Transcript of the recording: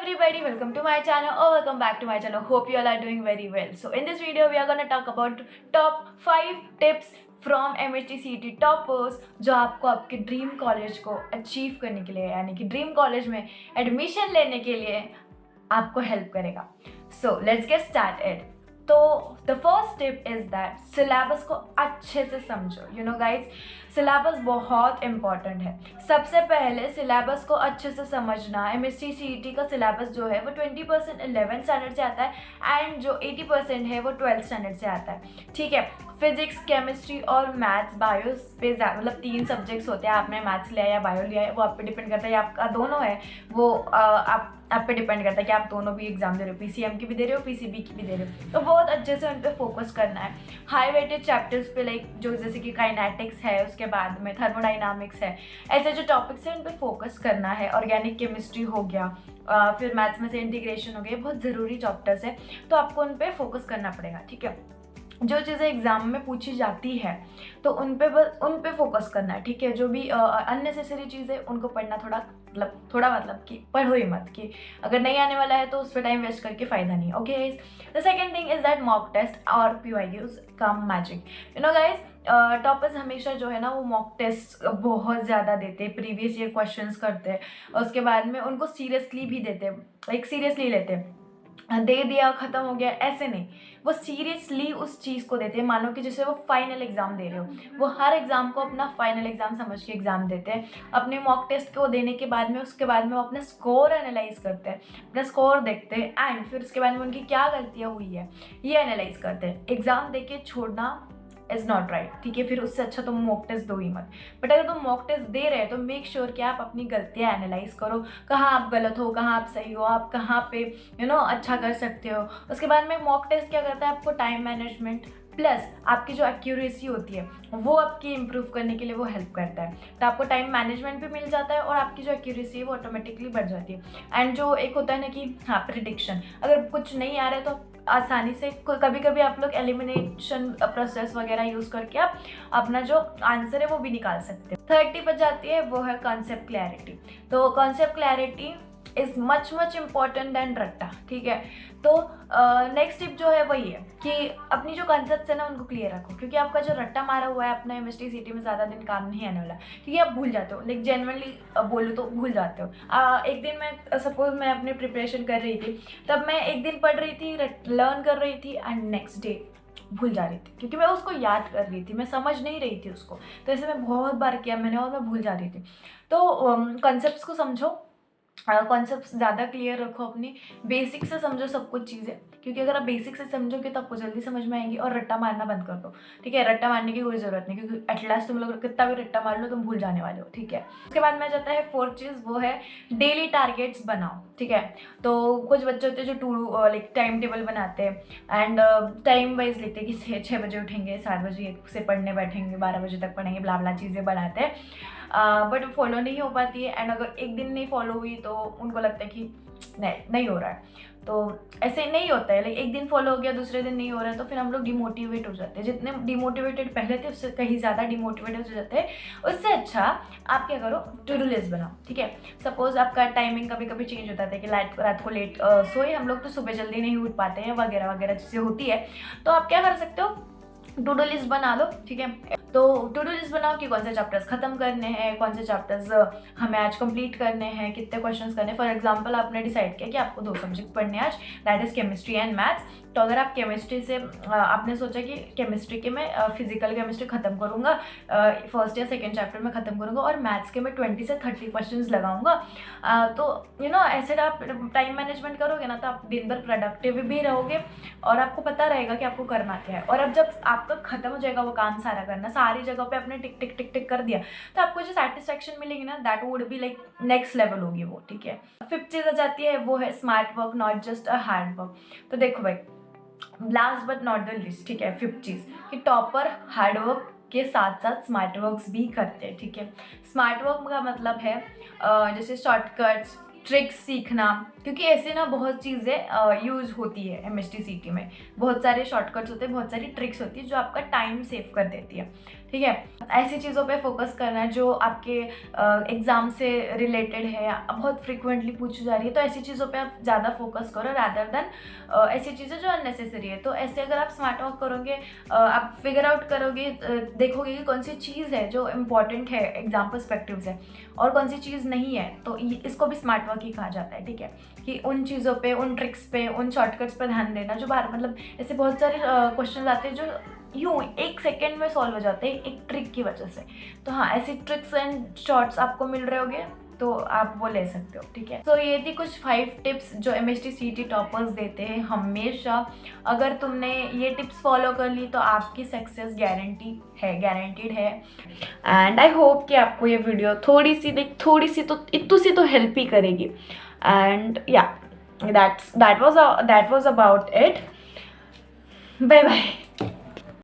everybody, welcome to my channel or welcome back to my channel. Hope you all are doing very well. So in this video we are going to talk about top 5 tips from MHT CET toppers जो आपको आपके dream college को achieve करने के लिए यानी कि dream college में एडमिशन लेने के लिए आपको हेल्प करेगा. So let's get started. तो the first tip is that syllabus को अच्छे से समझो. यू नो गाइज, सिलेबस बहुत इंपॉर्टेंट है. सबसे पहले सिलेबस को अच्छे से समझना. MHT CET का सिलेबस जो है वो 20% 11th स्टैंडर्ड से आता है एंड जो 80% है वो 12th स्टैंडर्ड से आता है. ठीक है, फिजिक्स, केमिस्ट्री और मैथ्स, बायो पे मतलब 3 सब्जेक्ट्स होते हैं. आपने मैथ्स लिया या बायो लिया है वो आप पे डिपेंड करता है, या आपका दोनों है वो आप पे डिपेंड करता है कि आप दोनों भी एग्जाम दे रहे हो, PCM की भी दे रहे हो, PCB की भी दे रहे हो. तो बहुत अच्छे से उन पर फोकस करना है. हाई वेटेड चैप्टर्स पे लाइक जो जैसे कि काइनेटिक्स है, उसके बाद में थर्मोडाइनामिक्स है, ऐसे जो टॉपिक्स हैं उन पर फोकस करना है. ऑर्गेनिक केमिस्ट्री हो गया, फिर मैथ्स में से इंटीग्रेशन हो गया, बहुत ज़रूरी चैप्टर्स है तो आपको उन पर फोकस करना पड़ेगा. ठीक है, जो चीज़ें एग्ज़ाम में पूछी जाती है तो उन पे फोकस करना है. ठीक है, जो भी अननेसेसरी चीज़ें उनको पढ़ना थोड़ा मतलब कि पढ़ो ही मत, कि अगर नहीं आने वाला है तो उस पर टाइम वेस्ट करके फ़ायदा नहीं. Okay, the second thing is that mock test और PYQs come magic. You know guys, toppers हमेशा जो है ना वो मॉक टेस्ट बहुत ज़्यादा देते हैं, प्रीवियस ईयर क्वेश्चंस करते हैं, उसके बाद में उनको सीरियसली भी देते हैं, लाइक सीरियसली लेते हैं. दे दिया ख़त्म हो गया ऐसे नहीं, वो सीरियसली उस चीज़ को देते हैं. मानो कि जैसे वो फाइनल एग्ज़ाम दे रहे हो, वो हर एग्ज़ाम को अपना फाइनल एग्ज़ाम समझ के एग्ज़ाम देते हैं. अपने मॉक टेस्ट को देने के बाद में उसके बाद में वो अपना स्कोर एनालाइज करते हैं, अपना स्कोर देखते हैं एंड फिर उसके बाद में उनकी क्या गलतियाँ हुई है ये एनालाइज करते हैं. एग्ज़ाम दे के छोड़ना इज़ नॉट राइट. ठीक है, फिर उससे अच्छा तुम मॉक टेस्ट दो ही मत. बट अगर तुम मॉक टेस्ट दे रहे हो तो मेक श्योर कि आप अपनी गलतियाँ एनालाइज करो, कहाँ आप गलत हो, कहाँ आप सही हो, आप कहाँ पे अच्छा कर सकते हो. उसके बाद में मॉक टेस्ट क्या करता है, आपको टाइम मैनेजमेंट प्लस आपकी जो एक्यूरेसी होती है वो आपकी इम्प्रूव करने के लिए वो हेल्प करता है. तो आपको टाइम मैनेजमेंट भी मिल जाता है और आपकी जो एक्यूरेसी है वो ऑटोमेटिकली बढ़ जाती है. एंड जो एक होता है ना कि हाँ प्रिडिक्शन, अगर कुछ नहीं आ रहा है तो आसानी से कभी कभी आप लोग एलिमिनेशन प्रोसेस वगैरह यूज़ करके आप अपना जो आंसर है वो भी निकाल सकते हो. थर्ड टिप जाती है वो है कॉन्सेप्ट क्लैरिटी. तो concept clarity is much important than रट्टा. ठीक है, तो नेक्स्ट टिप जो है वही है कि अपनी जो कॉन्सेप्ट्स है ना उनको क्लियर रखो, क्योंकि आपका जो रट्टा मारा हुआ है अपना MHT CET में ज़्यादा दिन काम नहीं आने वाला, क्योंकि आप भूल जाते हो. लाइक जेन्युइनली बोलूँ तो भूल जाते हो. एक दिन मैं सपोज मैं अपनी प्रिपरेशन कर रही थी, तब मैं एक दिन पढ़ रही थी, लर्न कर रही थी एंड नेक्स्ट डे भूल जा रही थी, क्योंकि मैं उसको याद कर रही थी, मैं समझ नहीं रही थी उसको. तो ऐसे मैं बहुत बार किया मैंने और मैं भूल जा रही थी. तो कॉन्सेप्ट्स को समझो, कॉन्सेप्ट ज़्यादा क्लियर रखो, अपनी बेसिक से समझो सब कुछ चीज़ें, क्योंकि अगर आप बेसिक से समझोगे तो आपको जल्दी समझ में आएंगी. और रट्टा मारना बंद कर दो. ठीक है, रट्टा मारने की कोई ज़रूरत नहीं, क्योंकि एटलास्ट तुम लोग कितना भी रट्टा मार लो तुम भूल जाने वाले हो. ठीक है, उसके बाद में जाता है फोर्थ चीज़, वो है डेली टारगेट्स बनाओ. ठीक है, तो कुछ बच्चे होते हैं जो लाइक टाइम टेबल बनाते हैं एंड टाइम वाइज लिखते हैं कि 6 बजे उठेंगे, 7 बजे से पढ़ने बैठेंगे, 12 बजे तक पढ़ेंगे, ब्ला चीज़ें बनाते हैं. बट फॉलो नहीं हो पाती है. एंड अगर एक दिन नहीं फॉलो हुई तो उनको लगता है कि नहीं हो रहा है. तो ऐसे नहीं होता है, लाइक एक दिन फॉलो हो गया दूसरे दिन नहीं हो रहा है तो फिर हम लोग डिमोटिवेट हो जाते हैं. जितने डिमोटिवेटेड पहले थे उससे कहीं ज़्यादा डिमोटिवेटेड हो जाते हैं. उससे अच्छा आप क्या करो, टू डू लिस्ट बनाओ. ठीक है, सपोज आपका टाइमिंग कभी कभी चेंज होता था कि रात को लेट सोए हम लोग तो सुबह जल्दी नहीं उठ पाते हैं, वगैरह वगैरह चीज़ें होती है. तो आप क्या कर सकते हो, टू डू लिस्ट बना लो. ठीक है, तो टू डू लिस्ट बनाओ कि कौन से चैप्टर्स खत्म करने हैं, कौन से चैप्टर्स हमें आज कंप्लीट करने हैं, कितने क्वेश्चंस करने हैं. फॉर एग्जांपल आपने डिसाइड किया कि आपको 2 सब्जेक्ट पढ़ने आज, that is chemistry and maths. तो अगर आप केमिस्ट्री से आपने सोचा कि केमिस्ट्री के मैं फिजिकल केमिस्ट्री ख़त्म करूँगा, फर्स्ट या सेकेंड चैप्टर में ख़त्म करूँगा, और मैथ्स के मैं 20 से 30 क्वेश्चंस लगाऊंगा. तो ऐसे आप टाइम मैनेजमेंट करोगे ना तो आप दिन भर प्रोडक्टिव भी रहोगे और आपको पता रहेगा कि आपको करना क्या है. और अब जब आपका ख़त्म हो जाएगा वो काम सारा करना, सारी जगह पे आपने टिक टिक टिक टिक कर दिया, तो आपको जो सेटिस्फैक्शन मिलेगी ना that would be like next level होगी वो. ठीक है, फिफ्थ चीज़ आ जाती है वो है smart work not just a hard work. तो देखो भाई, last but not the list, ठीक है, फिफ्थ चीज़ कि टॉपर हार्डवर्क के साथ साथ स्मार्ट वर्क्स भी करते हैं. ठीक है, स्मार्ट वर्क का मतलब है जैसे शॉर्टकट्स, ट्रिक्स सीखना, क्योंकि ऐसे ना बहुत चीज़ें यूज़ होती है MHT CET में. बहुत सारे शॉर्टकट्स होते हैं, बहुत सारी ट्रिक्स होती है जो आपका टाइम सेव कर देती है. ठीक है। ऐसी चीज़ों पे फोकस करना है जो आपके एग्ज़ाम से रिलेटेड है, बहुत फ्रिक्वेंटली पूछी जा रही है, तो ऐसी चीज़ों पे आप ज़्यादा फोकस करो रैदर देन ऐसी चीज़ें जो अननेसेसरी है। तो ऐसे अगर आप स्मार्ट वर्क करोगे, आप फिगर आउट करोगे, देखोगे कि कौन सी चीज़ है जो इम्पॉर्टेंट है एग्जाम पर्सपेक्टिव से और कौन सी चीज़ नहीं है, तो इसको भी स्मार्ट वर्क ही कहा जाता है। ठीक है, कि उन चीज़ों पे, उन ट्रिक्स पे, उन शॉर्टकट्स पे ध्यान देना जो बाहर, मतलब ऐसे बहुत सारे क्वेश्चन आते हैं जो यूँ 1 सेकेंड में सॉल्व हो जाते हैं एक ट्रिक की वजह से। तो हाँ, ऐसी ट्रिक्स एंड शॉर्ट्स आपको मिल रहे होंगे तो आप वो ले सकते हो। ठीक है, तो ये थी कुछ 5 टिप्स जो MHT CET टॉपर्स देते हैं हमेशा। अगर तुमने ये टिप्स फॉलो कर ली तो आपकी सक्सेस गारंटीड है। एंड आई होप कि आपको ये वीडियो थोड़ी सी तो इतनी सी तो हेल्प ही करेगी। And yeah that was about it. Bye bye.